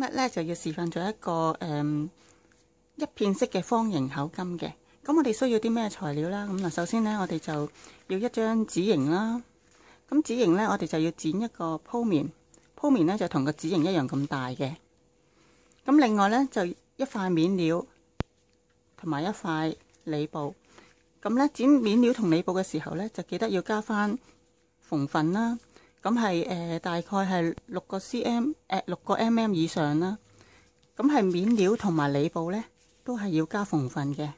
今日咧就要示範咗一個一片式嘅方形口金嘅。咁我哋需要啲咩材料啦？咁嗱，首先咧我哋就要一張紙型啦。咁紙型咧我哋就要剪一個鋪面，鋪面咧就同個紙型一樣咁大嘅。咁另外咧就一塊面料同埋一塊裏布。咁咧剪面料同裏布嘅時候咧就記得要加翻縫份啦。咁係大概係6個 cm 6個 mm 以上啦。咁係面料同埋裏布咧都係要加縫份嘅。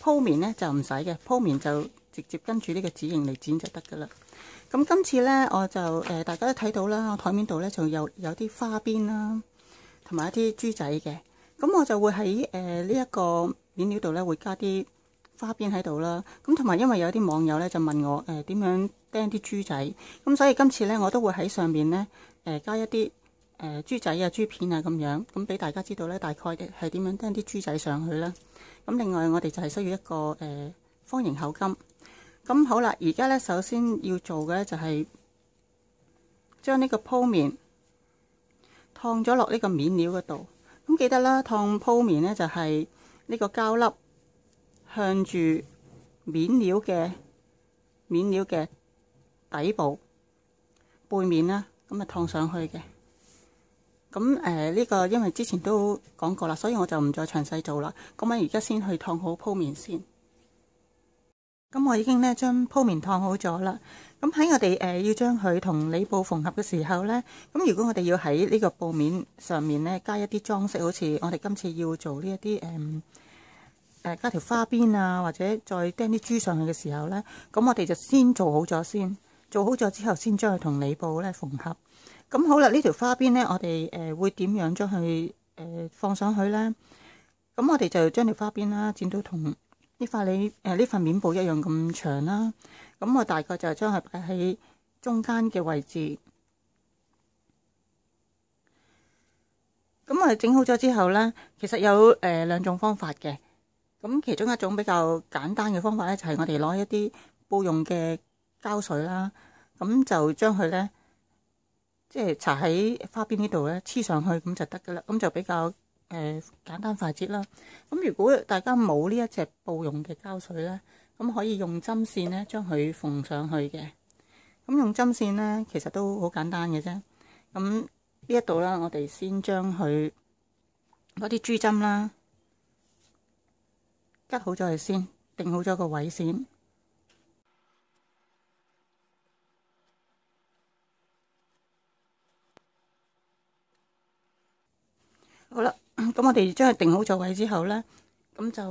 鋪面咧就唔使嘅，鋪面就直接跟住呢個紙型嚟剪就得噶啦。咁今次咧我就大家都睇到啦，我台面度咧就有啲花邊啦，同埋一啲珠仔嘅。咁我就會喺呢一個面料度咧會加啲花邊喺度啦。咁同埋因為有啲網友咧就問我點樣釘啲珠仔，咁所以今次咧我都會喺上面咧加一啲珠仔啊、珠片啊咁樣，咁俾大家知道咧大概係點樣釘啲珠仔上去啦。咁另外我哋就係需要一個方形口金。咁好啦，而家咧首先要做嘅咧就係將呢個鋪面燙咗落呢個面料嗰度。咁記得啦，燙鋪面咧就係呢個膠粒向住面料嘅底部背面啦，咁啊燙上去嘅。咁呢個因為之前都講過啦，所以我就唔再詳細做啦。咁我而家先去燙好鋪面先。咁我已經咧將鋪面燙好咗啦。咁喺我哋要將佢同裏布縫合嘅時候咧，咁如果我哋要喺呢個布面上面咧加一啲裝飾，好似我哋今次要做呢一啲加條花邊啊，或者再釘啲珠上去嘅時候咧，咁我哋就先做好咗先，做好咗之後先將佢同裏布咧縫合。咁好啦，呢條花邊咧，我哋會點樣將佢放上去咧？咁我哋就將條花邊啦剪到同呢塊面布一樣咁長啦。咁我大概就將佢擺喺中間嘅位置。咁我哋整好咗之後咧，其實有兩種方法嘅。咁其中一種比較簡單嘅方法咧，就係我哋攞一啲布用嘅膠水啦，咁就將佢咧即係搽喺花邊呢度咧黐上去，咁就得噶啦。咁就比較簡單快捷啦。咁如果大家冇呢一隻布用嘅膠水咧，咁可以用針線咧將佢縫上去嘅。咁用針線咧其實都好簡單嘅啫。咁呢一度啦，我哋先將佢攞啲珠針啦，吉好咗佢先，定好咗個位先。好啦，咁我哋將佢定好咗位之後咧，咁就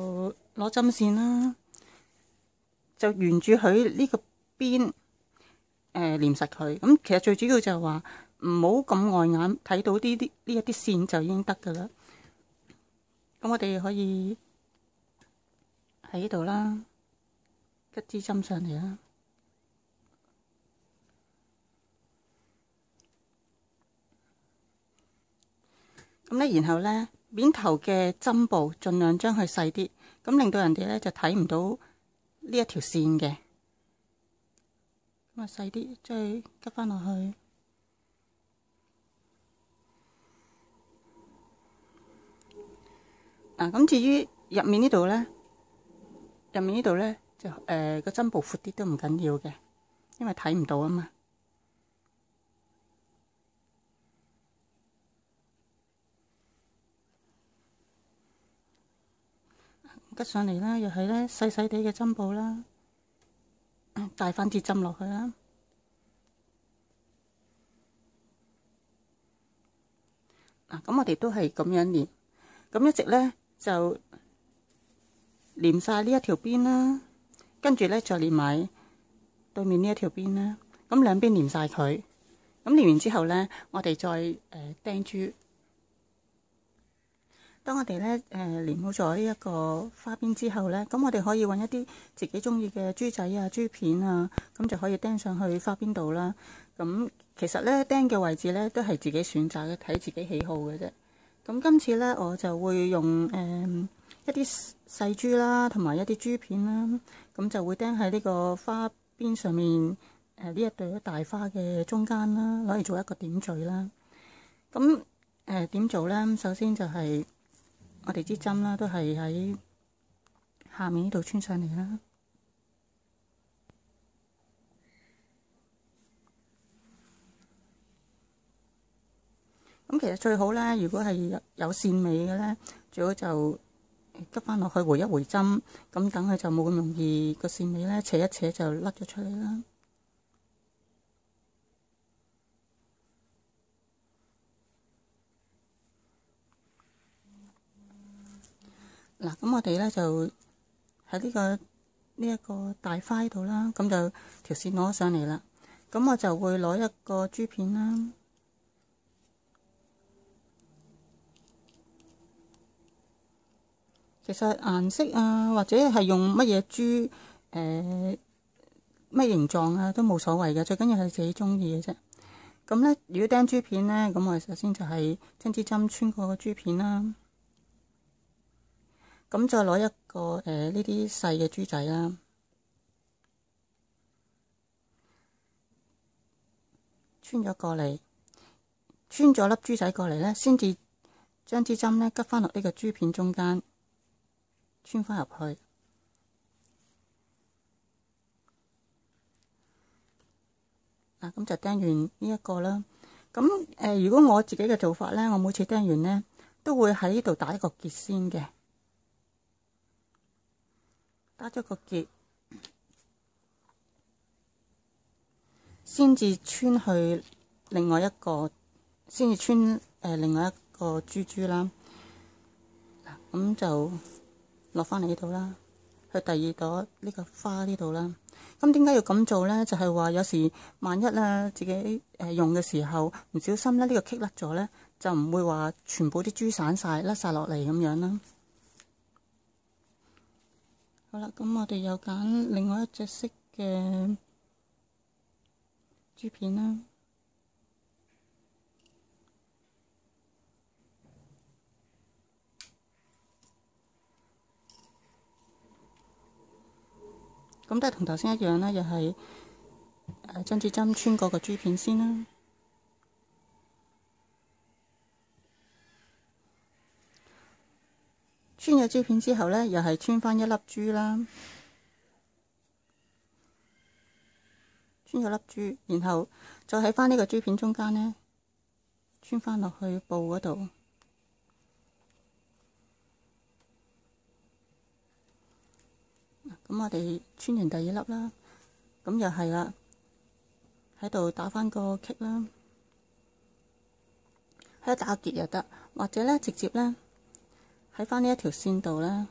攞針線啦，就沿住佢呢個邊黏實佢。咁其實最主要就係話唔好咁礙眼，睇到呢一啲線就已經得噶啦。咁我哋可以喺呢度啦，吉支針上嚟啦。咁咧，然後咧面頭嘅針部盡量將佢細啲，咁令到人哋咧就睇唔到呢一條線嘅。咁啊細啲，將佢吉翻落去。咁至於入面呢度咧，就個針部闊啲都唔緊要嘅，因為睇唔到啊嘛。吉上嚟啦，又係咧細細地嘅針布啦，帶翻支針落去啦。咁我哋都係咁樣連，咁一直咧就連晒呢一條邊啦，跟住咧再連埋對面呢一條邊啦，咁兩邊連晒佢。咁連完之後咧，我哋再釘珠。當我哋咧連好咗呢一個花邊之後咧，咁我哋可以揾一啲自己中意嘅珠仔啊、珠片啊，咁就可以釘上去花邊度啦。咁其實咧釘嘅位置咧都係自己選擇嘅，睇自己喜好嘅啫。咁今次咧我就會用一啲細珠啦，同埋一啲珠片啦，咁就會釘喺呢個花邊上面呢一對大花嘅中間啦，攞嚟做一個點綴啦。咁點做呢？首先就係我哋支針啦，都係喺下面呢度穿上嚟啦。咁其實最好咧，如果係有線尾嘅咧，最好就急翻落去回一回針，咁等佢就冇咁容易個線尾咧扯一扯就甩咗出嚟啦。嗱，咁我哋咧就喺呢一個大花度啦，咁就條線攞上嚟啦。咁我就會攞一個珠片啦。其實顏色啊，或者係用乜嘢珠，咩形狀啊，都冇所謂嘅，最緊要係自己中意嘅啫。咁咧，如果釘珠片咧，咁我哋首先就係將支針穿過個珠片啦。咁再攞一個呢啲細嘅珠仔啦，穿咗過嚟，穿咗粒珠仔過嚟咧，先至將支針咧拮翻落呢個珠片中間，穿翻入去。嗱，咁就釘完呢一個啦。咁如果我自己嘅做法咧，我每次釘完咧，都會喺呢度打一個結先嘅。打咗個結，先至穿去另外一個，先至穿另外一個珠珠啦。嗱，咁就落翻嚟呢度啦，去第二朵呢個花呢度啦。咁點解要咁做咧？就係話有時萬一啊自己用嘅時候唔小心咧，呢個棘甩咗咧，就唔會話全部啲珠散晒甩晒落嚟咁樣啦。好啦，咁我哋又揀另外一隻色嘅珠片啦。咁都係同頭先一樣啦，又係將支針穿過個珠片先啦。穿咗珠片之後咧，又係穿翻一粒珠啦，穿咗粒珠，然後再喺翻呢個珠片中間咧，穿翻落去布嗰度。咁我哋穿完第二粒啦，咁又係啦，喺度打翻個棘啦，喺度打個結又得，或者咧直接咧。喺翻呢一條線度咧，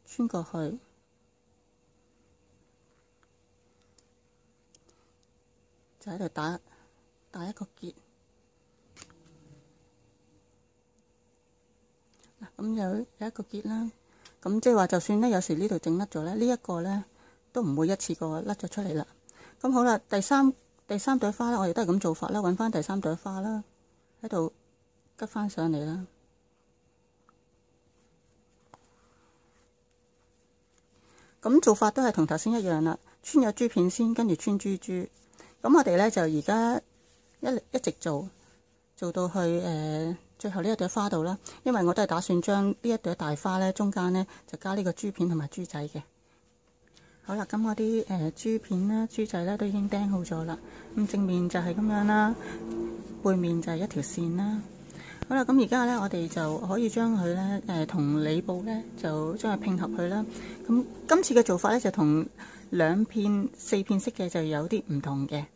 穿過去，就喺度打一個結。嗱，咁有一個結啦。咁即係話，就算咧有時呢度整甩咗咧，呢一個咧都唔會一次過甩咗出嚟啦。咁好啦，第三朵花咧，我哋都係咁做法啦，揾翻第三朵花啦，喺度拮翻上嚟啦。咁做法都係同頭先一樣啦，穿咗珠片先，跟住穿珠珠。咁我哋咧就而家一直做到去最後呢一朵花度啦。因為我都係打算將呢一朵大花咧中間咧就加呢個珠片同埋珠仔嘅。好啦，咁我啲珠片啦、珠仔咧都已經釘好咗啦。咁正面就係咁樣啦，背面就係一條線啦。好啦，咁而家咧，我哋就可以將佢咧，同裏布咧，就將佢拼合佢啦。咁今次嘅做法咧，就同2片4片式嘅就有啲唔同嘅。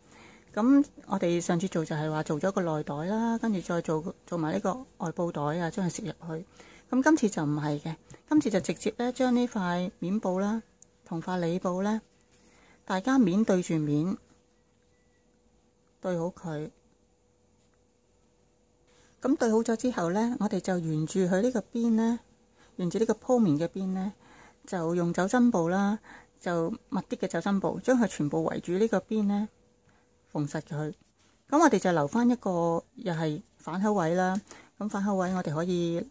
咁我哋上次做就係話做咗個內袋啦，跟住再做埋呢個外布袋啊，將佢攝入去。咁今次就唔係嘅，今次就直接咧將呢塊面布啦，同塊裏布咧，大家面對住面，對好佢。咁對好咗之後咧，我哋就沿住佢呢個邊咧，沿住呢個鋪面嘅邊咧，就用酒針布啦，就密啲嘅酒針布，將佢全部圍住呢個邊咧，縫實佢。咁我哋就留翻一個又係反口位啦。咁反口位我哋可以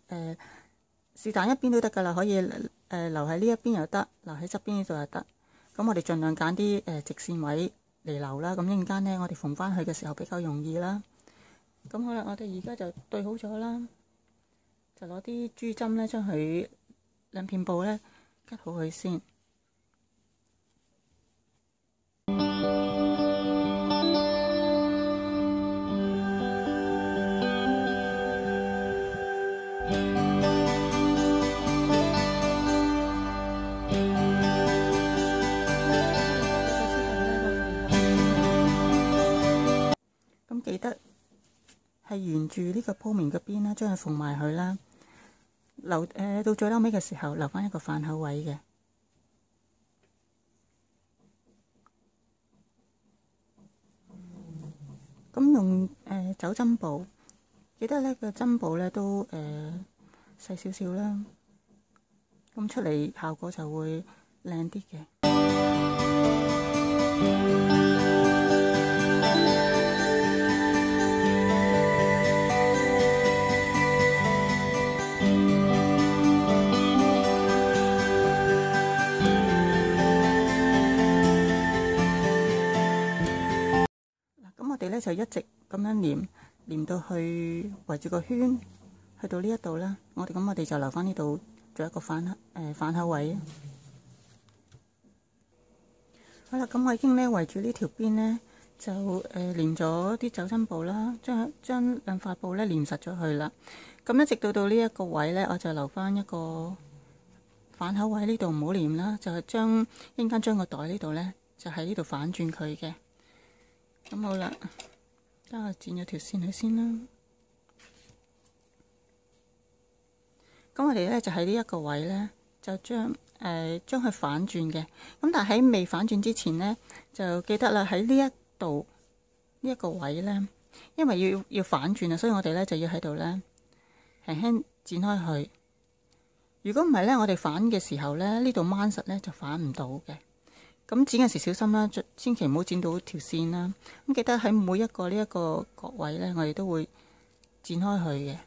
是但一邊都得噶啦，可以留喺呢一邊又得，留喺側邊呢度又得。咁我哋盡量揀啲直線位嚟留啦。咁一陣間咧，我哋縫翻去嘅時候比較容易啦。咁好啦，我哋而家就對好咗啦，就攞啲豬針咧，將佢兩片布咧吉好佢先。咁記得係沿住呢個鋪面嗰邊啦，將佢縫埋佢啦。到最後尾嘅時候，留翻一個反口位嘅。咁用走針布，記得呢個針布咧都細少少啦，咁出嚟效果就會靚啲嘅。我哋咧就一直咁樣連到去圍住個圈，去到呢一度啦。我哋就留翻呢度做一個反口位。好啦，咁我已經咧圍住呢條邊咧就連咗啲走針布啦，將兩塊布咧連實咗去啦。咁一直到呢一個位咧，我就留翻一個反口位，呢度唔好連啦，就係應該將個袋呢度咧就喺呢度反轉佢嘅。咁好啦，等我剪咗條線去先啦。咁我哋咧就喺呢一個位咧，就將佢反轉嘅。咁但係喺未反轉之前咧，就記得啦，喺呢一度呢一個位咧，因為要反轉啊，所以我哋咧就要喺度咧輕輕剪開佢。如果唔係咧，我哋反嘅時候咧，呢度掹實咧就反唔到嘅。咁剪嘅時小心啦，千祈唔好剪到條線啦。咁記得喺每一個呢一個角位咧，我哋都會剪開佢嘅。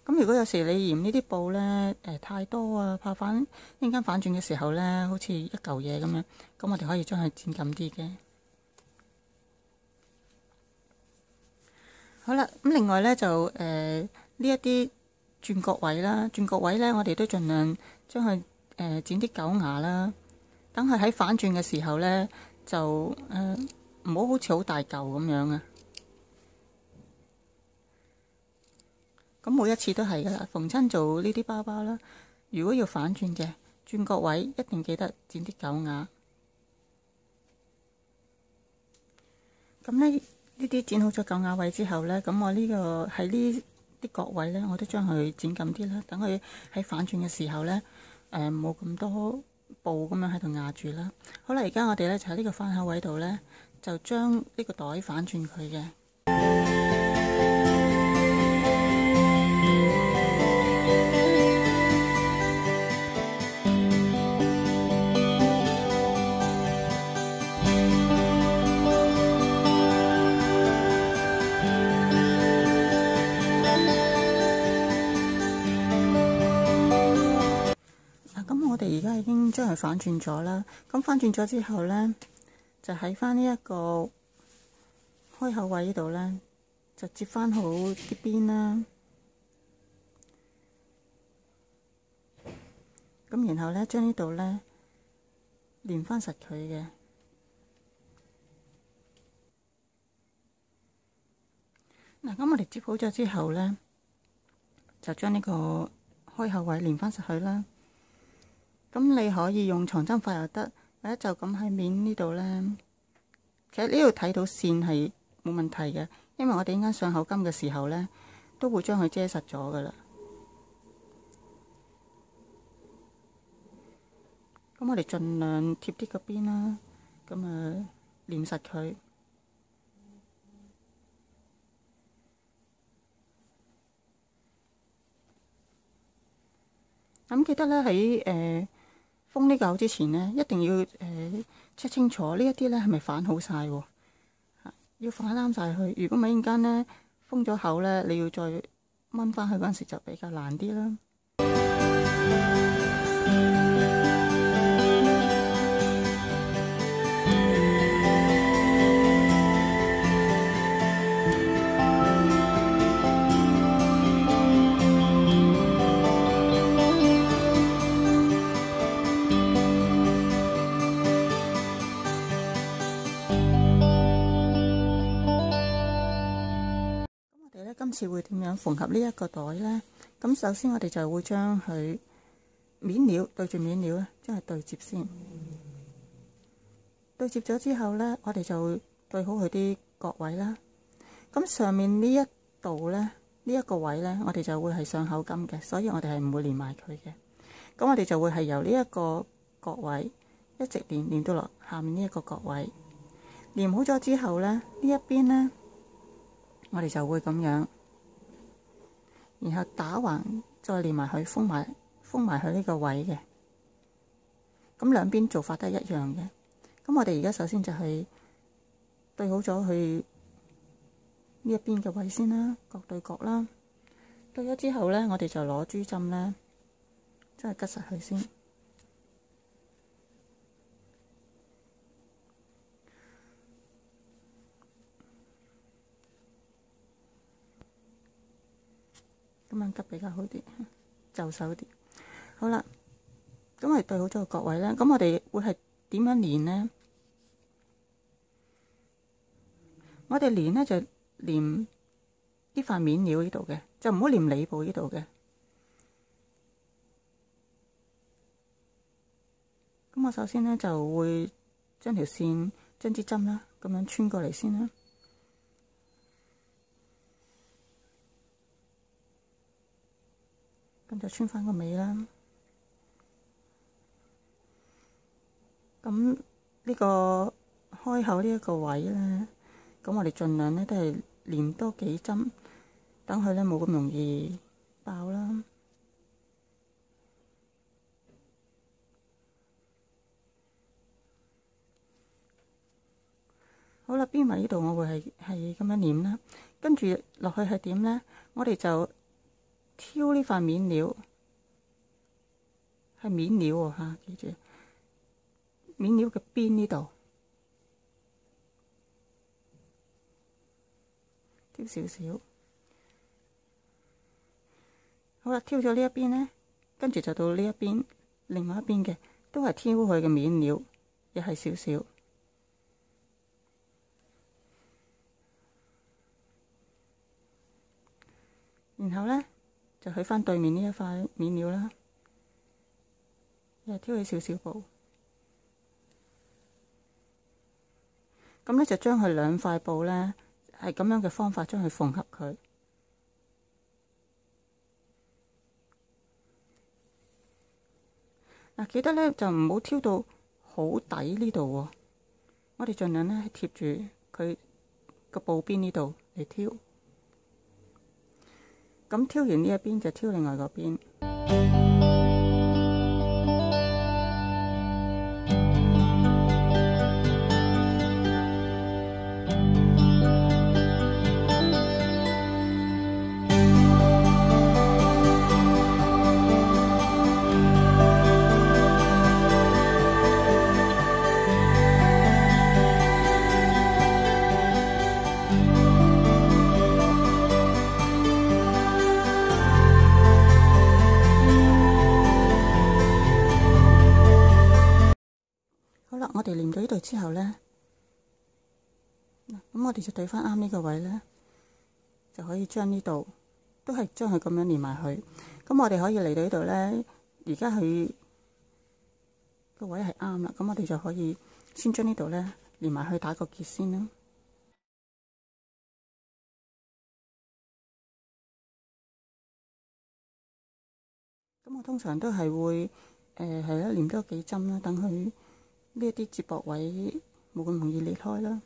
咁如果有時你嫌呢啲布咧太多啊，怕陣間反轉嘅時候咧，好似一嚿嘢咁樣，咁我哋可以將佢剪緊啲嘅。好啦，咁另外咧就呢一啲轉角位啦，轉角位咧我哋都盡量將佢剪啲狗牙啦，等佢喺反轉嘅時候咧就唔好好似好大嚿咁樣啊。咁每一次都係噶啦，逢親做呢啲包包啦，如果要反轉嘅轉角位，一定記得剪啲狗牙。咁咧呢啲剪好咗狗牙位之後咧，咁我喺呢啲角位咧，我都將佢剪緊啲啦，等佢喺反轉嘅時候咧，冇咁多布咁樣喺度壓住啦。好啦，而家我哋咧就喺呢個翻口位度咧，就將呢個袋反轉佢嘅。我哋而家已經將佢反轉咗啦。咁反轉咗之後咧，就喺翻呢一個開口位呢度咧，就接翻好啲邊啦。咁然後咧，將呢度咧連翻實佢嘅。嗱，咁我哋接好咗之後咧，就將呢個開口位連翻實佢啦。咁你可以用藏針法又得，或者就咁喺面呢度咧。其實呢度睇到線係冇問題嘅，因為我哋陣間上口金嘅時候咧，都會將佢遮實咗噶啦。咁我哋盡量貼啲個邊啦，咁黏實佢。咁記得咧喺封呢個口之前呢，一定要check清楚呢一啲咧係咪反好晒喎？要反啱晒佢。如果唔係陣間咧封咗口咧，你要再掹翻去嗰陣時就比較難啲啦。今次會點樣縫合呢一個袋呢？咁首先我哋就會將佢面料對住面料咧，將佢對接先。對接咗之後呢，我哋就會對好佢啲角位啦。咁上面呢一度呢，呢一個位呢，我哋就會係上口金嘅，所以我哋係唔會連埋佢嘅。咁我哋就會係由呢一個角位一直連到落下面呢一個角位。連好咗之後呢，呢一邊呢，我哋就會咁樣，然後打橫再連埋佢，封埋佢呢個位嘅。咁兩邊做法都係一樣嘅。咁我哋而家首先就係對好咗佢呢一邊嘅位先啦，角對角啦。對咗之後呢，我哋就攞珠針呢，真係吉實佢先。咁樣吉比較好啲，就手啲。好啦，咁我哋對好咗個角位咧，咁我哋會係點樣連呢？我哋連呢就連呢塊面料呢度嘅，就唔好連裏部呢度嘅。咁我首先呢就會將條線將支針啦，咁樣穿過嚟先啦。咁就穿翻個尾啦。咁呢個開口呢一個位咧，咁我哋盡量咧都係連多幾針，等佢咧冇咁容易爆啦。好啦，邊位呢度我會係咁樣連啦，跟住落去係點咧？我哋就挑呢塊面料，係面料喎嚇，記住面料嘅邊呢度挑少少。好啦，挑咗呢一邊咧，跟住就到呢一邊，另外一邊嘅都係挑佢嘅面料，亦係少少。然後咧就去翻對面呢一塊面料啦，又挑起少少布，咁咧就將佢兩塊布咧係咁樣嘅方法將佢縫合佢。嗱，記得咧就唔好挑到好底呢度喎，我哋盡量咧貼住佢個布邊呢度嚟挑。咁挑完呢一邊就挑另外嗰邊。我哋連到呢度之後呢，咁我哋就對翻啱呢個位呢，就可以將呢度都係將佢咁樣連埋去。咁我哋可以嚟到呢度呢，而家佢個位係啱啦。咁我哋就可以先將呢度呢連埋去打個結先啦。咁我通常都係會係啦，連多幾針啦，等佢呢一啲接駁位冇咁容易裂開啦。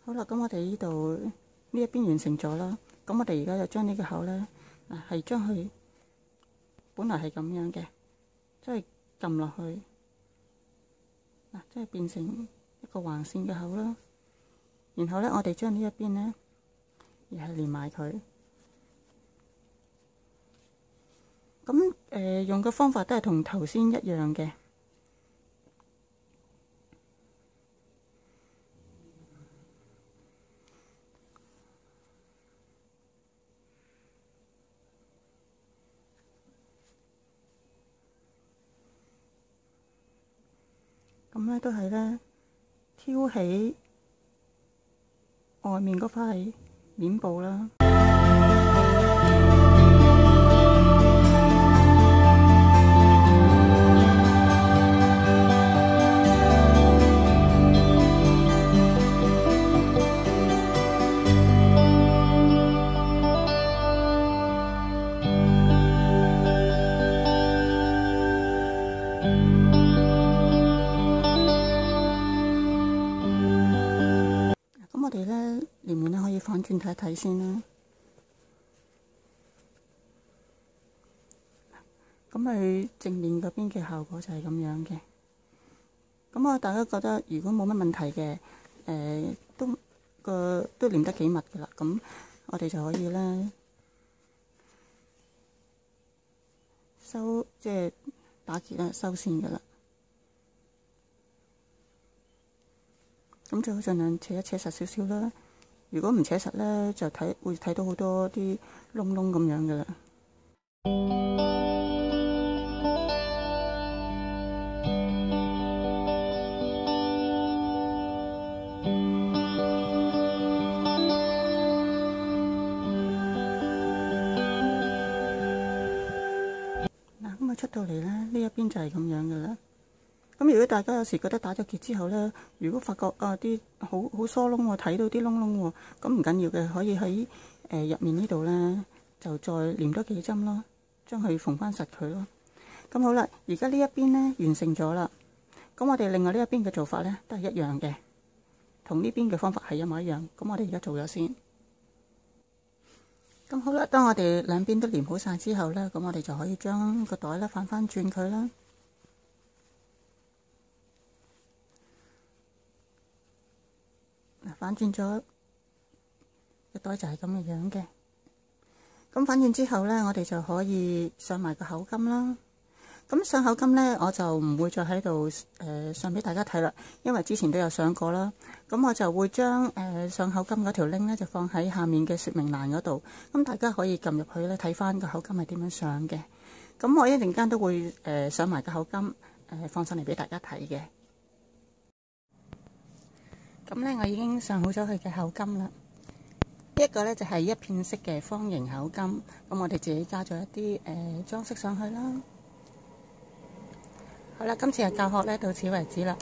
好啦，咁我哋呢度呢一邊完成咗啦。咁我哋而家就將呢個口咧，係將佢本來係咁樣嘅，即係撳落去，即係變成一個橫線嘅口啦。然後咧，我哋將呢一邊咧，而係連埋佢。咁用嘅方法都係同頭先一樣嘅。咁咧都係咧挑起外面嗰塊面布啦。我哋咧連面咧可以反轉睇一睇先啦。咁佢正面嗰邊嘅效果就係咁樣嘅。咁大家覺得如果冇乜問題嘅，都連得幾密嘅啦。咁我哋就可以咧即係打結啦，收線嘅啦。咁最好盡量扯一扯實少少啦。如果唔扯實咧，就會睇到好多啲窿窿咁樣嘅啦。嗱，咁出到嚟咧，呢一邊就係咁樣嘅啦。咁如果大家有時覺得打咗結之後咧，如果發覺啲好疏窿喎，睇到啲窿窿喎，咁唔緊要嘅，可以喺入面呢度咧就再黏多幾針咯，將佢縫翻實佢咯。咁好啦，而家呢一邊咧完成咗啦。咁我哋另外呢一邊嘅做法咧都係一樣嘅，同呢邊嘅方法係一模一樣。咁我哋而家做咗先。咁好啦，當我哋兩邊都黏好晒之後咧，咁我哋就可以將個袋咧反翻轉佢啦。反轉咗個袋就係咁嘅樣嘅。咁反轉之後咧，我哋就可以上埋個口巾啦。咁上口巾咧，我就唔會再喺度上俾大家睇啦，因為之前都有上過啦。咁我就會將上口巾嗰條 link 咧就放喺下面嘅說明欄嗰度。咁大家可以撳入去咧睇翻個口巾係點樣上嘅。咁我一陣間都會上埋個口巾放上嚟俾大家睇嘅。咁咧，我已經上好咗佢嘅口巾啦。一個咧就係一片式嘅方形口巾，咁我哋自己加咗一啲裝飾上去啦。好啦，今次嘅教學咧到此為止啦，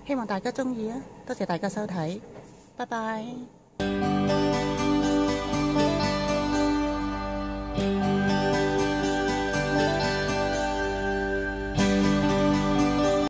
希望大家鍾意啊！多謝大家收睇，拜拜。